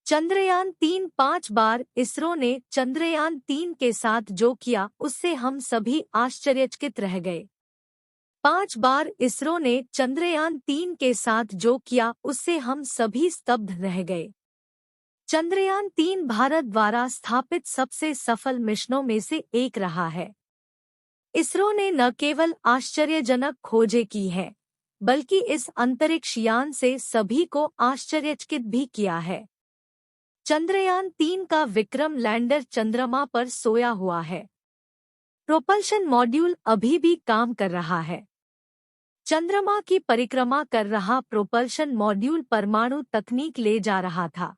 चंद्रयान-3 5 बार इसरो ने चंद्रयान-3 के साथ जो किया उससे हम सभी आश्चर्यचकित रह गए। 5 बार इसरो ने चंद्रयान-3 के साथ जो किया उससे हम सभी स्तब्ध रह गए। चंद्रयान-3 भारत द्वारा स्थापित सबसे सफल मिशनों में से एक रहा है। इसरो ने न केवल आश्चर्यजनक खोजें की है, बल्कि इस अंतरिक्ष यान से सभी को आश्चर्यचकित भी किया है। चंद्रयान-3 का विक्रम लैंडर चंद्रमा पर सोया हुआ है। प्रोपल्शन मॉड्यूल अभी भी काम कर रहा है। चंद्रमा की परिक्रमा कर रहा प्रोपल्शन मॉड्यूल परमाणु तकनीक ले जा रहा था।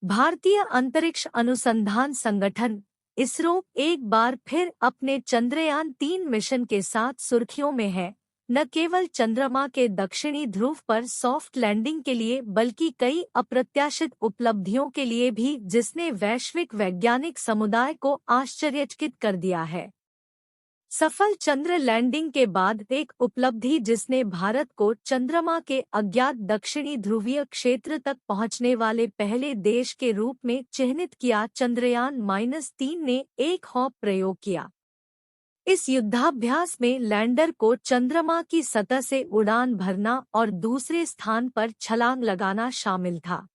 भारतीय अंतरिक्ष अनुसंधान संगठन इसरो एक बार फिर अपने चंद्रयान-3 मिशन के साथ सुर्खियों में है, न केवल चंद्रमा के दक्षिणी ध्रुव पर सॉफ्ट लैंडिंग के लिए बल्कि कई अप्रत्याशित उपलब्धियों के लिए भी, जिसने वैश्विक वैज्ञानिक समुदाय को आश्चर्यचकित कर दिया है। सफल चंद्र लैंडिंग के बाद एक उपलब्धि जिसने भारत को चंद्रमा के अज्ञात दक्षिणी ध्रुवीय क्षेत्र तक पहुंचने वाले पहले देश के रूप में चिह्नित किया। चंद्रयान-3 ने एक हॉप प्रयोग किया। इस युद्धाभ्यास में लैंडर को चंद्रमा की सतह से उड़ान भरना और दूसरे स्थान पर छलांग लगाना शामिल था।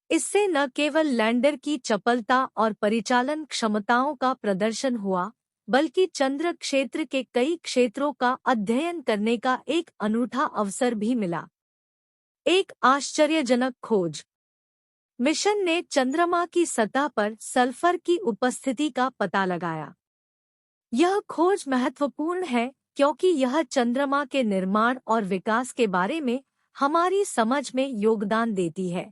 इससे न केवल लैंडर की चपलता और परिचालन क्षमताओं का प्रदर्शन हुआ, बल्कि चंद्र क्षेत्र के कई क्षेत्रों का अध्ययन करने का एक अनूठा अवसर भी मिला। एक आश्चर्यजनक खोज। मिशन ने चंद्रमा की सतह पर सल्फर की उपस्थिति का पता लगाया। यह खोज महत्वपूर्ण है क्योंकि यह चंद्रमा के निर्माण और विकास के बारे में हमारी समझ में योगदान देती है।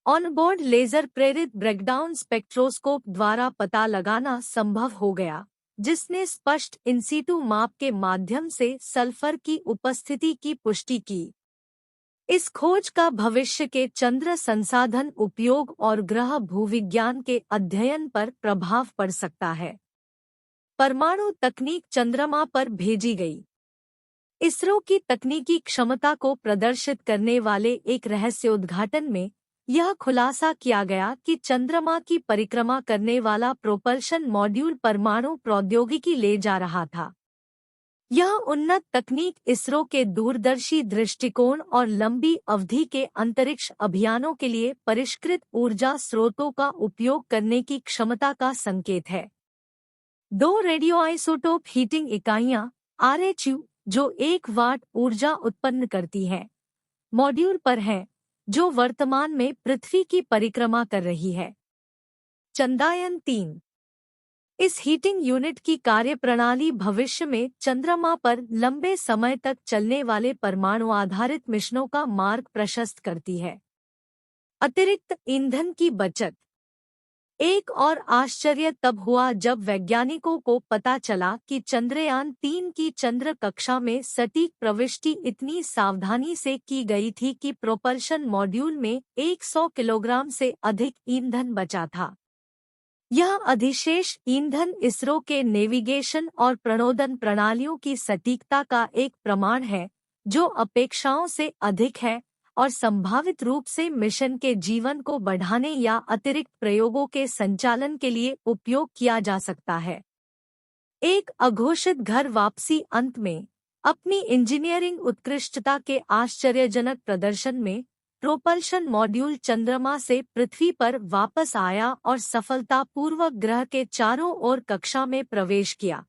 ऑनबोर्ड लेजर प्रेरित ब्रेकडाउन स्पेक्ट्रोस्कोप द्वारा पता लगाना संभव हो गया, जिसने स्पष्ट इनसीटू माप के माध्यम से सल्फर की उपस्थिति की पुष्टि की। इस खोज का भविष्य के चंद्र संसाधन उपयोग और ग्रह भूविज्ञान के अध्ययन पर प्रभाव पड़ सकता है। परमाणु तकनीक चंद्रमा पर भेजी गई। इसरो की तकनीकी क्षमता को प्रदर्शित करने वाले एक रहस्योद्घाटन में यह खुलासा किया गया कि चंद्रमा की परिक्रमा करने वाला प्रोपल्शन मॉड्यूल परमाणु प्रौद्योगिकी ले जा रहा था। यह उन्नत तकनीक इसरो के दूरदर्शी दृष्टिकोण और लंबी अवधि के अंतरिक्ष अभियानों के लिए परिष्कृत ऊर्जा स्रोतों का उपयोग करने की क्षमता का संकेत है। 2 रेडियोआइसोटोप हीटिंग इकाइयां RHU, जो 1 वाट ऊर्जा उत्पन्न करती हैं, मॉड्यूल पर हैं, जो वर्तमान में पृथ्वी की परिक्रमा कर रही है। चंद्रयान-3 इस हीटिंग यूनिट की कार्यप्रणाली भविष्य में चंद्रमा पर लंबे समय तक चलने वाले परमाणु आधारित मिशनों का मार्ग प्रशस्त करती है। अतिरिक्त ईंधन की बचत। एक और आश्चर्य तब हुआ जब वैज्ञानिकों को पता चला कि चंद्रयान-3 की चंद्र कक्षा में सटीक प्रविष्टि इतनी सावधानी से की गई थी कि प्रोपल्शन मॉड्यूल में 100 किलोग्राम से अधिक ईंधन बचा था। यह अधिशेष ईंधन इसरो के नेविगेशन और प्रणोदन प्रणालियों की सटीकता का एक प्रमाण है, जो अपेक्षाओं से अधिक है और संभावित रूप से मिशन के जीवन को बढ़ाने या अतिरिक्त प्रयोगों के संचालन के लिए उपयोग किया जा सकता है। एक अघोषित घर वापसी। अंत में अपनी इंजीनियरिंग उत्कृष्टता के आश्चर्यजनक प्रदर्शन में प्रोपल्शन मॉड्यूल चंद्रमा से पृथ्वी पर वापस आया और सफलतापूर्वक ग्रह के चारों ओर कक्षा में प्रवेश किया।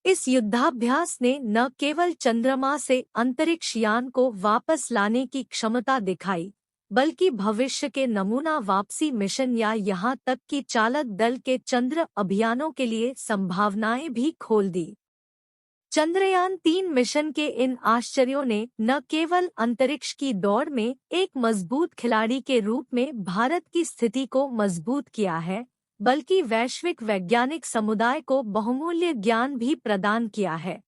इस युद्धाभ्यास ने न केवल चंद्रमा से अंतरिक्ष यान को वापस लाने की क्षमता दिखाई, बल्कि भविष्य के नमूना वापसी मिशन या यहां तक कि चालक दल के चंद्र अभियानों के लिए संभावनाएं भी खोल दी। चंद्रयान-3 मिशन के इन आश्चर्यों ने न केवल अंतरिक्ष की दौड़ में एक मजबूत खिलाड़ी के रूप में भारत की स्थिति को मजबूत किया है, बल्कि वैश्विक वैज्ञानिक समुदाय को बहुमूल्य ज्ञान भी प्रदान किया है।